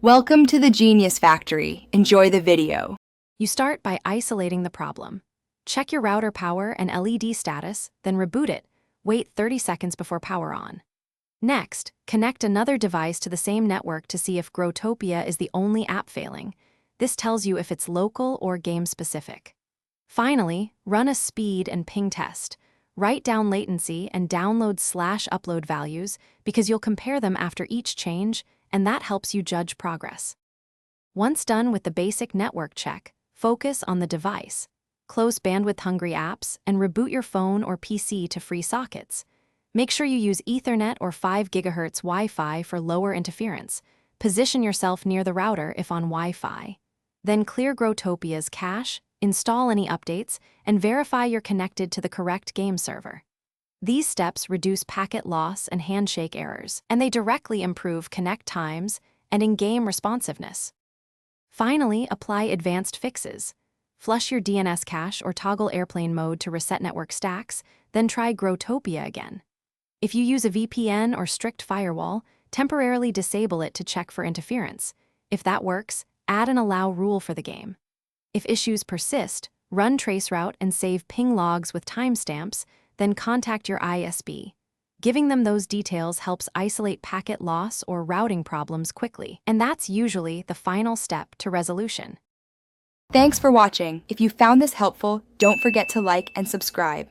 Welcome to the Genius Factory. Enjoy the video. You start by isolating the problem. Check your router power and LED status, then reboot it. Wait 30 seconds before power on. Next, connect another device to the same network to see if Growtopia is the only app failing. This tells you if it's local or game-specific. Finally, run a speed and ping test. Write down latency and download/upload values because you'll compare them after each change, and that helps you judge progress. Once done with the basic network check, focus on the device. Close bandwidth-hungry apps and reboot your phone or PC to free sockets. Make sure you use Ethernet or 5 GHz Wi-Fi for lower interference. Position yourself near the router if on Wi-Fi. Then clear Growtopia's cache, install any updates, and verify you're connected to the correct game server. These steps reduce packet loss and handshake errors, and they directly improve connect times and in-game responsiveness. Finally, apply advanced fixes. Flush your DNS cache or toggle airplane mode to reset network stacks, then try Growtopia again. If you use a VPN or strict firewall, temporarily disable it to check for interference. If that works, add an allow rule for the game. If issues persist, run traceroute and save ping logs with timestamps, then contact your ISP. Giving them those details helps isolate packet loss or routing problems quickly, and that's usually the final step to resolution. Thanks for watching. If you found this helpful, don't forget to like and subscribe.